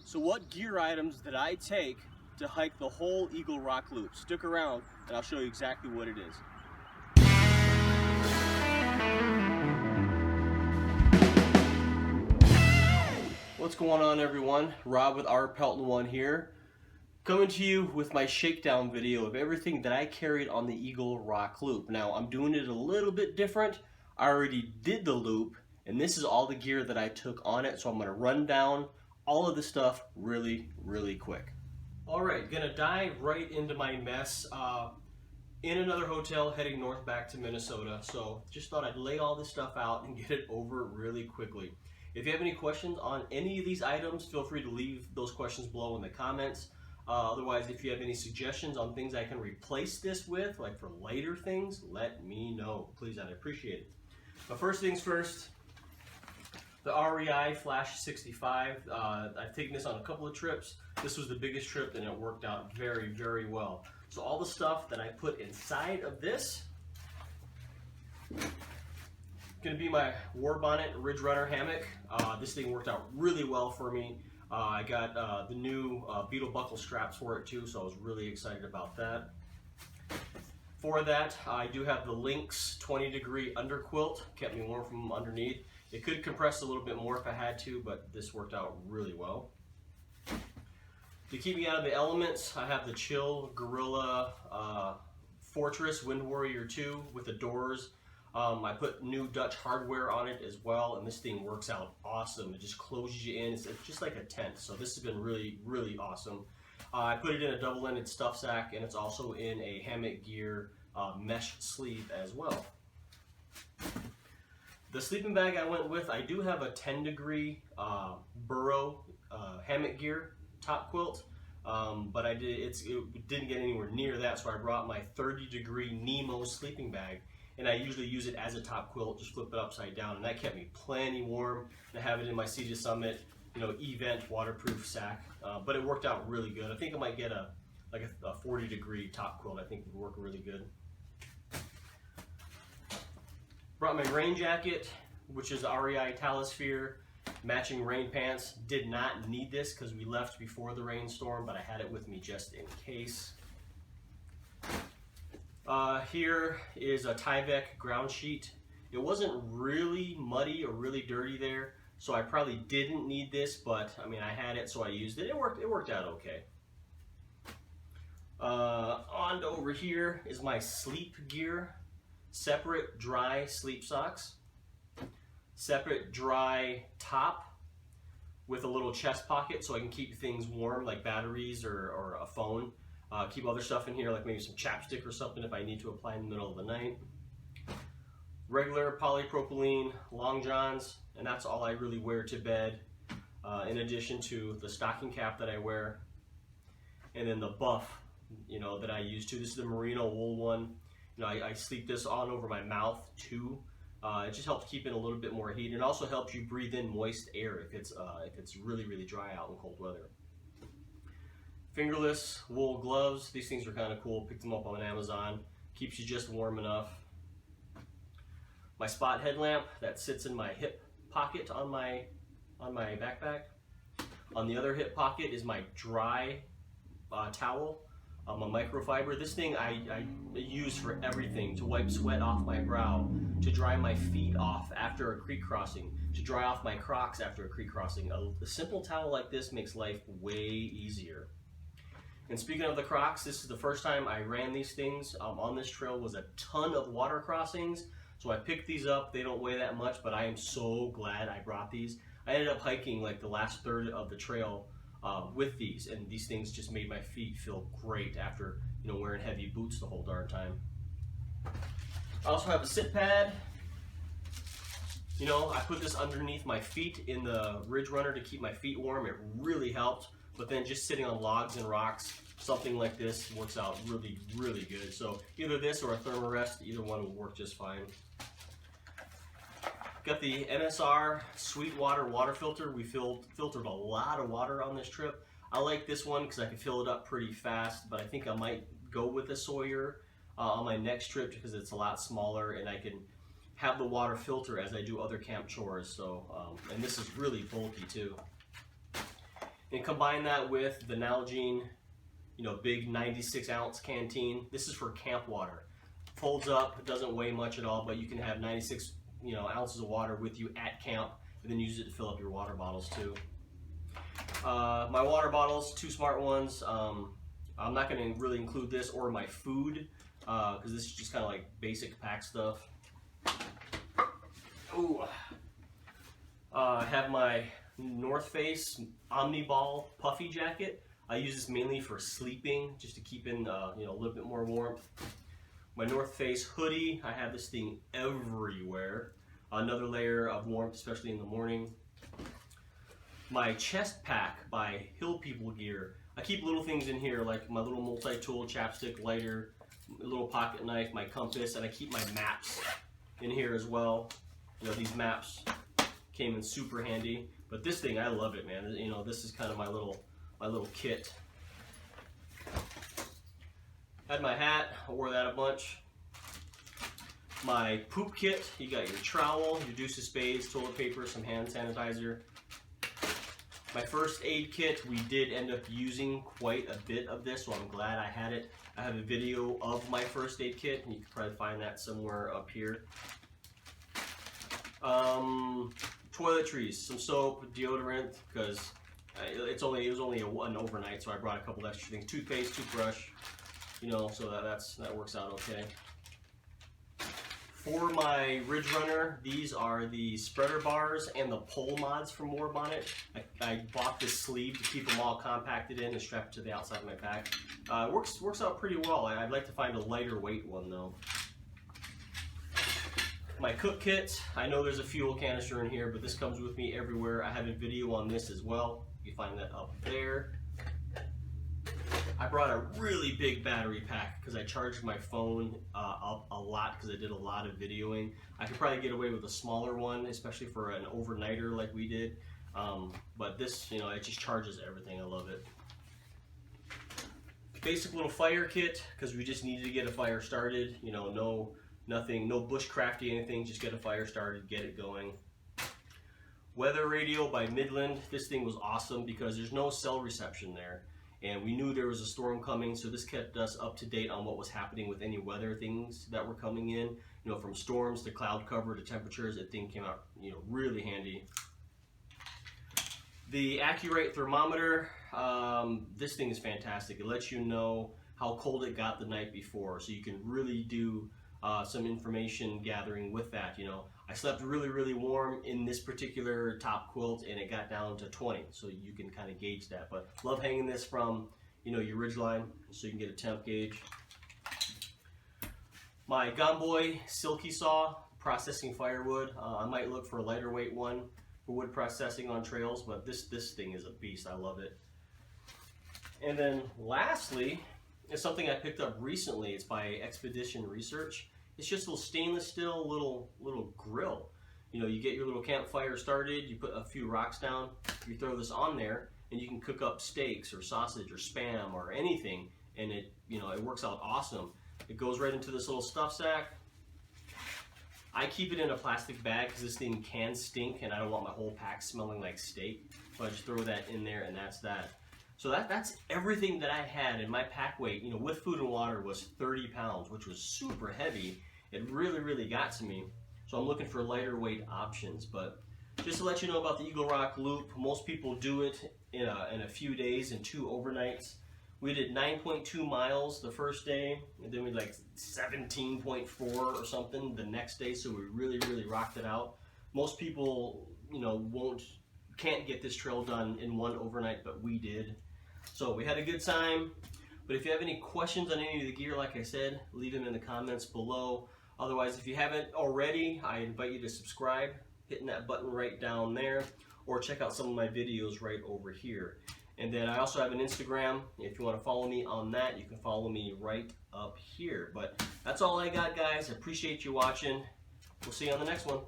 So what gear items did I take to hike the whole Eagle Rock Loop? Stick around and I'll show you exactly what it is. What's going on, everyone? Rob with our Pelton One here, coming to you with my shakedown video of everything that I carried on the Eagle Rock Loop. Now I'm doing it a little bit different. I already did the loop and this is all the gear that I took on it, so I'm going to run down all of the stuff really quick. Alright, gonna dive right into my mess in another hotel heading north back to Minnesota. So just thought I'd lay all this stuff out and get it over really quickly. If you have any questions on any of these items, feel free to leave those questions below in the comments. Otherwise, if you have any suggestions on things I can replace this with, like for later things, let me know. Please, I'd appreciate it. But first things first, the REI Flash 65. I've taken this on a couple of trips. This was the biggest trip and it worked out very well. So all the stuff that I put inside of this, gonna be my War Bonnet Ridge Runner hammock. This thing worked out really well for me. I got the new beetle buckle straps for it too, so I was really excited about that. For that, I do have the Lynx 20-degree underquilt, kept me warm from underneath. It could compress a little bit more if I had to, but this worked out really well. To keep me out of the elements, I have the Chill Gorilla Fortress Wind Warrior 2 with the doors. I put new Dutch hardware on it as well, and this thing works out awesome. It just closes you in. It's just like a tent, so this has been really awesome. I put it in a double-ended stuff sack, and it's also in a hammock gear mesh sleeve as well. The sleeping bag I went with, I do have a 10-degree burrow hammock gear top quilt, but it didn't get anywhere near that, so I brought my 30-degree Nemo sleeping bag, and I usually use it as a top quilt, just flip it upside down, and that kept me plenty warm. And I have it in my Sea to Summit, event waterproof sack, but it worked out really good. I think I might get a 40-degree top quilt. I think it would work really good. Brought my rain jacket, which is REI Talisphere, matching rain pants. Did not need this because we left before the rainstorm, but I had it with me just in case. Here is a Tyvek ground sheet. It wasn't really muddy or really dirty there, so I probably didn't need this, but I mean I had it, so I used it. It worked out okay. On to over here is my sleep gear. Separate dry sleep socks, separate dry top with a little chest pocket so I can keep things warm like batteries or a phone. Keep other stuff in here like maybe some chapstick or something if I need to apply in the middle of the night. Regular polypropylene long johns, and that's all I really wear to bed, in addition to the stocking cap that I wear, and then the buff that I use too. This is the merino wool one. I sleep this on over my mouth too. It just helps keep in a little bit more heat, and also helps you breathe in moist air if it's really dry out in cold weather. Fingerless wool gloves. These things are kind of cool. Picked them up on Amazon. Keeps you just warm enough. My spot headlamp that sits in my hip pocket on my backpack. On the other hip pocket is my dry towel. A microfiber. This thing I use for everything, to wipe sweat off my brow, to dry my feet off after a creek crossing, to dry off my Crocs after a creek crossing. A simple towel like this makes life way easier. And speaking of the Crocs, this is the first time I ran these things on this trail. Was a ton of water crossings, so I picked these up. They don't weigh that much, but I am so glad I brought these. I ended up hiking like the last third of the trail with these, and these things just made my feet feel great after wearing heavy boots the whole darn time. I also have a sit pad. I put this underneath my feet in the Ridge Runner to keep my feet warm. It really helped, but then just sitting on logs and rocks, something like this works out really good. So either this or a Thermarest, either one will work just fine. Got the MSR Sweetwater water filter. We filtered a lot of water on this trip. I like this one because I can fill it up pretty fast, but I think I might go with the Sawyer on my next trip because it's a lot smaller and I can have the water filter as I do other camp chores. So, and this is really bulky too. And combine that with the Nalgene, you know, big 96-ounce canteen. This is for camp water. Folds up, it doesn't weigh much at all, but you can have 96, you know, ounces of water with you at camp, and then use it to fill up your water bottles too. My water bottles, 2 smart ones. I'm not going to really include this or my food, because this is just kind of like basic pack stuff. Ooh. I have my North Face Omni-Ball puffy jacket. I use this mainly for sleeping, just to keep in you know, a little bit more warmth. My North Face hoodie, I have this thing everywhere. Another layer of warmth, especially in the morning. My chest pack by Hill People Gear. I keep little things in here like my little multi-tool chapstick, lighter, a little pocket knife, my compass, and I keep my maps in here as well. You know, these maps came in super handy. But this thing, I love it, man. You know, this is kind of my little kit. Had my hat, I wore that a bunch. My poop kit, you got your trowel, your Deuce of Spades, toilet paper, some hand sanitizer. My first aid kit, we did end up using quite a bit of this, so I'm glad I had it. I have a video of my first aid kit, and you can probably find that somewhere up here. Toiletries, some soap, deodorant, because it was only an overnight, so I brought a couple extra things. Toothpaste, toothbrush, you know, so that works out okay. For my Ridge Runner, these are the spreader bars and the pole mods from War Bonnet. I bought this sleeve to keep them all compacted in and strapped to the outside of my pack. Works out pretty well. I'd like to find a lighter weight one though. My cook kit, I know there's a fuel canister in here, but this comes with me everywhere. I have a video on this as well. You can find that up there. I brought a really big battery pack because I charged my phone up a lot because I did a lot of videoing. I could probably get away with a smaller one, especially for an overnighter like we did. But this, you know, it just charges everything. I love it. Basic little fire kit because we just needed to get a fire started. You know, no bushcrafty anything, just get a fire started, get it going. Weather radio by Midland. This thing was awesome because there's no cell reception there. And we knew there was a storm coming, so this kept us up to date on what was happening with any weather things that were coming in. You know, from storms to cloud cover to temperatures, that thing came out, you know, really handy. The Accurate thermometer, this thing is fantastic. It lets you know how cold it got the night before, so you can really do some information gathering with that. You know, I slept really, really warm in this particular top quilt, and it got down to 20, so you can kind of gauge that. But love hanging this from, you know, your ridge line, so you can get a temp gauge. My Gomboy Silky Saw, processing firewood. I might look for a lighter weight one for wood processing on trails, but this thing is a beast. I love it. And then lastly, it's something I picked up recently. It's by Expedition Research. It's just a little stainless steel little grill. You know, you get your little campfire started, you put a few rocks down, you throw this on there, and you can cook up steaks or sausage or Spam or anything, and it, you know, it works out awesome. It goes right into this little stuff sack. I keep it in a plastic bag because this thing can stink, and I don't want my whole pack smelling like steak. So I just throw that in there, and that's that. So that's everything that I had, and my pack weight, you know, with food and water was 30 pounds, which was super heavy. It really, really got to me. So I'm looking for lighter weight options. But just to let you know about the Eagle Rock Loop, most people do it in a few days, in 2 overnights. We did 9.2 miles the first day, and then we did like 17.4 or something the next day. So we really, really rocked it out. Most people, you know, can't get this trail done in 1 overnight, but we did. So we had a good time. But if you have any questions on any of the gear, like I said, leave them in the comments below. Otherwise, if you haven't already, I invite you to subscribe, hitting that button right down there, or check out some of my videos right over here. And then I also have an Instagram. If you want to follow me on that, you can follow me right up here. But that's all I got, guys. I appreciate you watching. We'll see you on the next one.